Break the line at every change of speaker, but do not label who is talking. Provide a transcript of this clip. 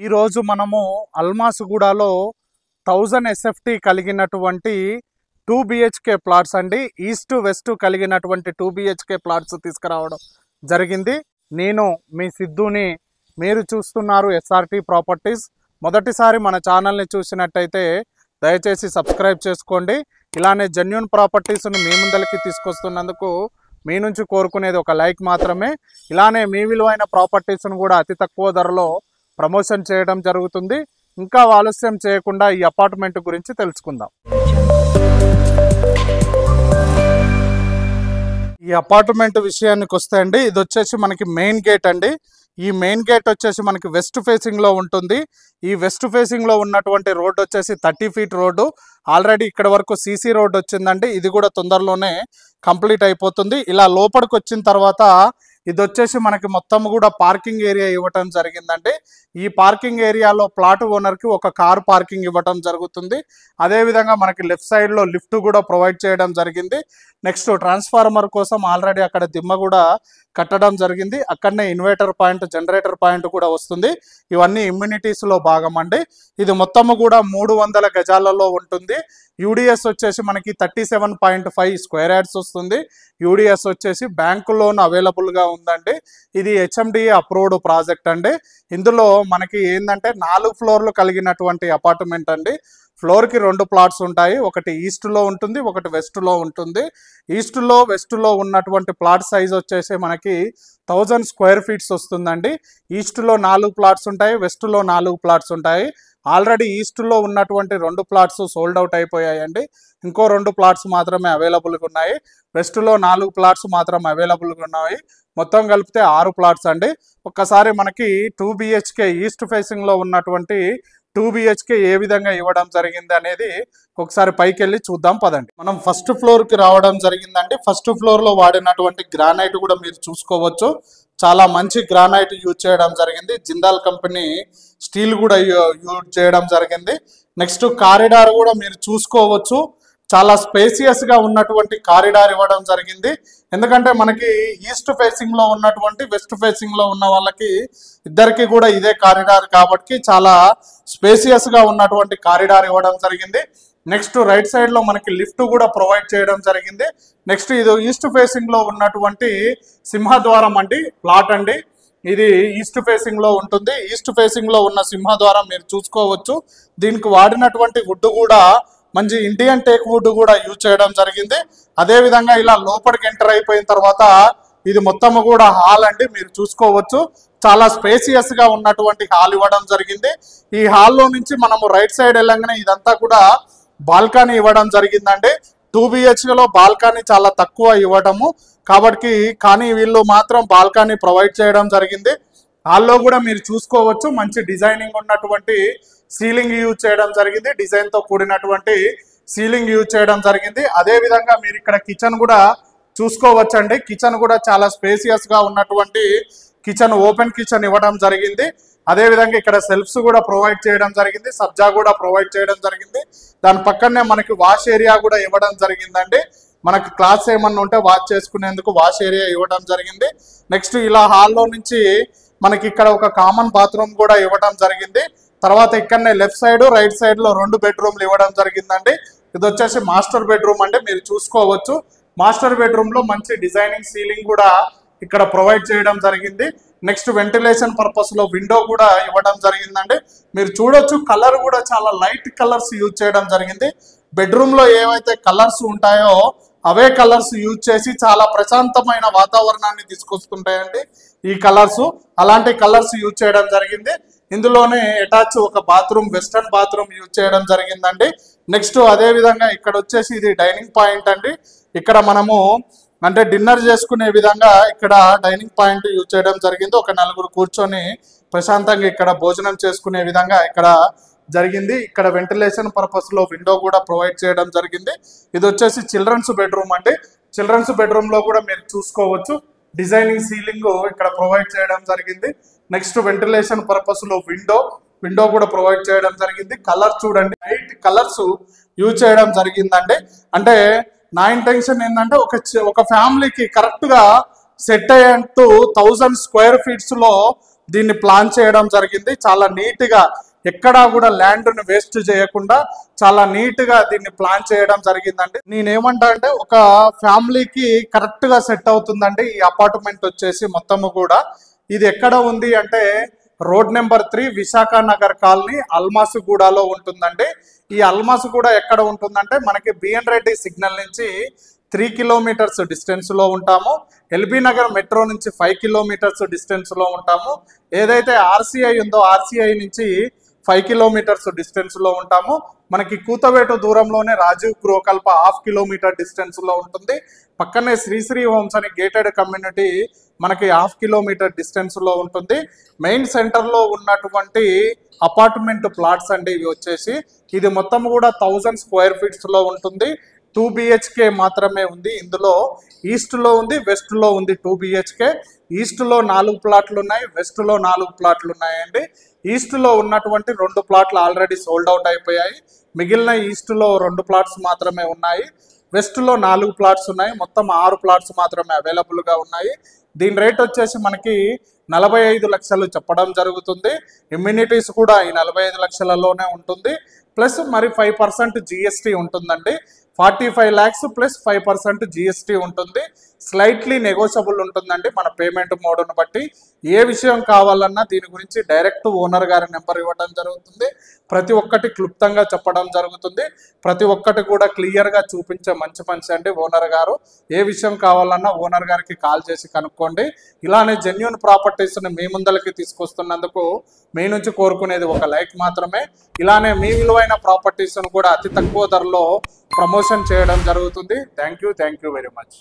ఈరోజు మనము అల్మాసుగూడలో 1000 SFT కలిగినటువంటి 2 BHK ప్లాట్స్ అండి. ఈస్ట్ వెస్ట్ కలిగినటువంటి 2 BHK ప్లాట్స్ తీసుకురావడం జరిగింది. నేను మీ సిద్ధుని, మీరు చూస్తున్నారు SRT ప్రాపర్టీస్. మొదటిసారి మన ఛానల్ని చూసినట్టయితే దయచేసి సబ్స్క్రైబ్ చేసుకోండి. ఇలానే జెన్యూన్ ప్రాపర్టీస్ను మీ ముందరికి తీసుకొస్తున్నందుకు మీ నుంచి కోరుకునేది ఒక లైక్ మాత్రమే. ఇలానే మీ విలువైన ప్రాపర్టీస్ను కూడా అతి తక్కువ ధరలో ప్రమోషన్ చేయడం జరుగుతుంది. ఇంకా ఆలస్యం చేయకుండా ఈ అపార్ట్మెంట్ గురించి తెలుసుకుందాం. ఈ అపార్ట్మెంట్ విషయానికి వస్తే అండి, ఇది వచ్చేసి మనకి మెయిన్ గేట్ అండి. ఈ మెయిన్ గేట్ వచ్చేసి మనకి వెస్ట్ ఫేసింగ్లో ఉంటుంది. ఈ వెస్ట్ ఫేసింగ్లో ఉన్నటువంటి రోడ్డు వచ్చేసి 30 ఫీట్ రోడ్డు. ఆల్రెడీ ఇక్కడ వరకు సీసీ రోడ్డు వచ్చిందండి. ఇది కూడా తొందరలోనే కంప్లీట్ అయిపోతుంది. ఇలా లోపలికి వచ్చిన తర్వాత ఇది వచ్చేసి మనకి మొత్తం కూడా పార్కింగ్ ఏరియా ఇవ్వటం జరిగిందండి. ఈ పార్కింగ్ ఏరియాలో ప్లాట్ ఓనర్కి ఒక కార్ పార్కింగ్ ఇవ్వటం జరుగుతుంది. అదేవిధంగా మనకి లెఫ్ట్ సైడ్లో లిఫ్ట్ కూడా ప్రొవైడ్ చేయడం జరిగింది. నెక్స్ట్ ట్రాన్స్ఫార్మర్ కోసం ఆల్రెడీ అక్కడ దిమ్మ కూడా కట్టడం జరిగింది. అక్కడనే ఇన్వర్టర్ పాయింట్, జనరేటర్ పాయింట్ కూడా వస్తుంది. ఇవన్నీ ఇమ్యూనిటీస్లో భాగం అండి. ఇది మొత్తము కూడా 300 గజాలలో ఉంటుంది. యూడిఎస్ వచ్చేసి మనకి 37.5 స్క్వేర్ యార్డ్స్ వస్తుంది. యూడిఎస్ వచ్చేసి బ్యాంకు లోన్ అవైలబుల్గా ఉందండి. ఇది HMDA అప్రూవ్డ్ ప్రాజెక్ట్ అండి. ఇందులో మనకి ఏంటంటే 4 ఫ్లోర్లు కలిగినటువంటి అపార్ట్మెంట్ అండి. ఫ్లోర్కి 2 ప్లాట్స్ ఉంటాయి. ఒకటి ఈస్ట్లో ఉంటుంది, ఒకటి వెస్ట్లో ఉంటుంది. ఈస్ట్లో వెస్ట్లో ఉన్నటువంటి ప్లాట్ సైజ్ వచ్చేసి మనకి 1000 స్క్వేర్ ఫీట్స్ వస్తుందండి. ఈస్ట్లో 4 ప్లాట్స్ ఉంటాయి, వెస్ట్లో 4 ప్లాట్స్ ఉంటాయి. ఆల్రెడీ ఈస్ట్లో ఉన్నటువంటి 2 ప్లాట్స్ సోల్డ్ అవుట్ అయిపోయాయండి. ఇంకో 2 ప్లాట్స్ మాత్రమే అవైలబుల్గా ఉన్నాయి. వెస్ట్లో 4 ప్లాట్స్ మాత్రం అవైలబుల్గా ఉన్నాయి. మొత్తం కలిపితే 6 ప్లాట్స్ అండి. ఒక్కసారి మనకి 2 BHK ఈస్ట్ ఫేసింగ్లో ఉన్నటువంటి 2 BHK ఏ విధంగా ఇవ్వడం జరిగింది అనేది ఒకసారి పైకి వెళ్ళి చూద్దాం పదండి. మనం ఫస్ట్ ఫ్లోర్కి రావడం జరిగిందండి. ఫస్ట్ ఫ్లోర్లో వాడినటువంటి గ్రానైట్ కూడా మీరు చూసుకోవచ్చు. చాలా మంచి గ్రానైట్ యూజ్ చేయడం జరిగింది. జిందాల్ కంపెనీ స్టీల్ కూడా యూజ్ చేయడం జరిగింది. నెక్స్ట్ కారిడార్ కూడా మీరు చూసుకోవచ్చు. చాలా స్పేసియస్గా ఉన్నటువంటి కారిడార్ ఇవ్వడం జరిగింది. ఎందుకంటే మనకి ఈస్ట్ ఫేసింగ్లో ఉన్నటువంటి వెస్ట్ ఫేసింగ్లో ఉన్న వాళ్ళకి ఇద్దరికి కూడా ఇదే కారిడార్ కాబట్టి చాలా స్పేసియస్గా ఉన్నటువంటి కారిడార్ ఇవ్వడం జరిగింది. నెక్స్ట్ రైట్ సైడ్లో మనకి లిఫ్ట్ కూడా ప్రొవైడ్ చేయడం జరిగింది. నెక్స్ట్ ఇది ఈస్ట్ ఫేసింగ్లో ఉన్నటువంటి సింహద్వారం అండి, ప్లాట్ అండి. ఇది ఈస్ట్ ఫేసింగ్లో ఉంటుంది. ఈస్ట్ ఫేసింగ్లో ఉన్న సింహద్వారం మీరు చూసుకోవచ్చు. దీనికి వాడినటువంటి వుడ్ కూడా మంచి ఇండియన్ టేక్ వుడ్ కూడా యూజ్ చేయడం జరిగింది. అదేవిధంగా ఇలా లోపలికి ఎంటర్ అయిపోయిన తర్వాత ఇది మొత్తము కూడా హాల్ అండి, మీరు చూసుకోవచ్చు. చాలా స్పేసియస్గా ఉన్నటువంటి హాల్ ఇవ్వడం జరిగింది. ఈ హాల్లో నుంచి మనము రైట్ సైడ్ వెళ్ళంగానే ఇదంతా కూడా బాల్కనీ ఇవ్వడం జరిగిందండి. 2 BHKలో బాల్కనీ చాలా తక్కువ ఇవ్వడము కాబట్టి, కానీ వీళ్ళు మాత్రం బాల్కనీ ప్రొవైడ్ చేయడం జరిగింది. హాల్లో కూడా మీరు చూసుకోవచ్చు. మంచి డిజైనింగ్ ఉన్నటువంటి సీలింగ్ యూజ్ చేయడం జరిగింది. డిజైన్తో కూడినటువంటి సీలింగ్ యూజ్ చేయడం జరిగింది. అదేవిధంగా మీరు ఇక్కడ కిచెన్ కూడా చూసుకోవచ్చండి. కిచెన్ కూడా చాలా స్పేసియస్గా ఉన్నటువంటి కిచెన్, ఓపెన్ కిచెన్ ఇవ్వడం జరిగింది. అదేవిధంగా ఇక్కడ సెల్ఫ్స్ కూడా ప్రొవైడ్ చేయడం జరిగింది. సబ్జా కూడా ప్రొవైడ్ చేయడం జరిగింది. దాని పక్కనే మనకి వాష్ ఏరియా కూడా ఇవ్వడం జరిగిందండి. మనకి క్లాత్స్ ఏమన్నా ఉంటే వాష్ చేసుకునేందుకు వాష్ ఏరియా ఇవ్వడం జరిగింది. నెక్స్ట్ ఇలా హాల్లో నుంచి మనకి ఇక్కడ ఒక కామన్ బాత్రూమ్ కూడా ఇవ్వడం జరిగింది. తర్వాత ఇక్కడనే లెఫ్ట్ సైడ్, రైట్ సైడ్లో 2 బెడ్రూమ్లు ఇవ్వడం జరిగిందండి. ఇది వచ్చేసి మాస్టర్ బెడ్రూమ్ అండి, మీరు చూసుకోవచ్చు. మాస్టర్ బెడ్రూమ్లో మంచి డిజైనింగ్ సీలింగ్ కూడా ఇక్కడ ప్రొవైడ్ చేయడం జరిగింది. నెక్స్ట్ వెంటిలేషన్ పర్పస్లో విండో కూడా ఇవ్వడం జరిగిందండి. మీరు చూడొచ్చు, కలర్ కూడా చాలా లైట్ కలర్స్ యూజ్ చేయడం జరిగింది. బెడ్రూమ్లో ఏవైతే కలర్స్ ఉంటాయో అవే కలర్స్ యూజ్ చేసి చాలా ప్రశాంతమైన వాతావరణాన్ని తీసుకొస్తుంటాయండి ఈ కలర్స్. అలాంటి కలర్స్ యూజ్ చేయడం జరిగింది. ఇందులోనే అటాచ్ ఒక బాత్రూమ్, వెస్టర్న్ బాత్రూమ్ యూజ్ చేయడం జరిగిందండి. నెక్స్ట్ అదేవిధంగా ఇక్కడ వచ్చేసి ఇది డైనింగ్ పాయింట్ అండి. ఇక్కడ మనము అంటే డిన్నర్ చేసుకునే విధంగా ఇక్కడ డైనింగ్ పాయింట్ యూజ్ చేయడం జరిగింది. ఒక 4 కూర్చొని ప్రశాంతంగా ఇక్కడ భోజనం చేసుకునే విధంగా ఇక్కడ జరిగింది. ఇక్కడ వెంటిలేషన్ పర్పస్లో విండో కూడా ప్రొవైడ్ చేయడం జరిగింది. ఇది వచ్చేసి చిల్డ్రన్స్ బెడ్రూమ్ అండి. చిల్డ్రన్స్ బెడ్రూమ్లో కూడా మీరు చూసుకోవచ్చు. డిజైనింగ్ సీలింగ్ ఇక్కడ ప్రొవైడ్ చేయడం జరిగింది. నెక్స్ట్ వెంటిలేషన్ పర్పస్లో విండో కూడా ప్రొవైడ్ చేయడం జరిగింది. కలర్ చూడండి, లైట్ కలర్స్ యూజ్ చేయడం జరిగిందండి. అంటే నా ఇంటెన్షన్ ఏంటంటే ఒక ఫ్యామిలీకి కరెక్ట్గా సెట్ అయ్యేంటూ 1000 స్క్వేర్ ఫీట్స్లో దీన్ని ప్లాన్ చేయడం జరిగింది. చాలా నీట్గా ఎక్కడా కూడా ల్యాండ్ని వేస్ట్ చేయకుండా చాలా నీట్గా దీన్ని ప్లాన్ చేయడం జరిగిందండి. నేనేమంటా అంటే ఒక ఫ్యామిలీకి కరెక్ట్గా సెట్ అవుతుందండి ఈ అపార్ట్మెంట్ వచ్చేసి మొత్తము కూడా. ఇది ఎక్కడ ఉంది అంటే road number 3 Visakha Nagar colony అల్మాసుగూడలో ఉంటుందండి. ఈ అల్మాసుగూడ ఎక్కడ ఉంటుందంటే మనకి బిఎన్ రెడ్డి సిగ్నల్ నుంచి 3 కిలోమీటర్స్ డిస్టెన్స్లో ఉంటాము. ఎల్బీ నగర్ మెట్రో నుంచి 5 కిలోమీటర్స్ డిస్టెన్స్లో ఉంటాము. ఏదైతే ఆర్సీఐ ఉందో ఆర్సీఐ నుంచి 5 కిలోమీటర్స్ డిస్టెన్స్లో ఉంటాము. మనకి కూతవేటు దూరంలోనే రాజీవ్ గృహకల్ప 1/2 కిలోమీటర్ డిస్టెన్స్లో ఉంటుంది. పక్కనే శ్రీశ్రీ హోమ్స్ అని గేటెడ్ కమ్యూనిటీ మనకి 1/2 కిలోమీటర్ డిస్టెన్స్లో ఉంటుంది. మెయిన్ సెంటర్లో ఉన్నటువంటి అపార్ట్మెంట్ ప్లాట్స్ అండి ఇవి వచ్చేసి. ఇది మొత్తం కూడా 1000 స్క్వేర్ ఫీట్స్లో ఉంటుంది. 2 BHK మాత్రమే ఉంది. ఇందులో ఈస్ట్లో ఉంది, వెస్ట్లో ఉంది 2 BHK. ఈస్ట్లో 4 ప్లాట్లు ఉన్నాయి, వెస్ట్లో 4 ప్లాట్లు ఉన్నాయండి. ఈస్ట్లో ఉన్నటువంటి 2 ప్లాట్లు ఆల్రెడీ సోల్డ్ అవుట్ అయిపోయాయి. మిగిలిన ఈస్ట్లో 2 ప్లాట్స్ మాత్రమే ఉన్నాయి. వెస్ట్లో 4 ప్లాట్స్ ఉన్నాయి. మొత్తం 6 ప్లాట్స్ మాత్రమే అవైలబుల్గా ఉన్నాయి. దీని రేట్ వచ్చేసి మనకి 45 లక్షలు చెప్పడం జరుగుతుంది. ఇమ్యూనిటీస్ కూడా ఈ 45 లక్షలలోనే ఉంటుంది. ప్లస్ మరి 5% GST ఉంటుందండి. 45 lakhs ప్లస్ 5% GST ఉంటుంది. స్లైట్లీ నెగోషియబుల్ ఉంటుందండి మన పేమెంట్ మోడ్ను బట్టి. ఏ విషయం కావాలన్నా దీని గురించి డైరెక్ట్ ఓనర్ గారి నెంబర్ ఇవ్వడం జరుగుతుంది. ప్రతి ఒక్కటి క్లుప్తంగా చెప్పడం జరుగుతుంది. ప్రతి ఒక్కటి కూడా క్లియర్గా చూపించే మంచి మనిషి అండి ఓనర్ గారు. ఏ విషయం కావాలన్నా ఓనర్ గారికి కాల్ చేసి కనుక్కోండి. ఇలానే జెన్యూన్ ప్రాపర్టీస్ని మీ ముందరికి తీసుకొస్తున్నందుకు మీ నుంచి కోరుకునేది ఒక లైక్ మాత్రమే. ఇలానే మీ విలువైన ప్రాపర్టీస్ను కూడా అతి తక్కువ ధరలో ప్రమోషన్ చేయడం జరుగుతుంది. Thank you very much.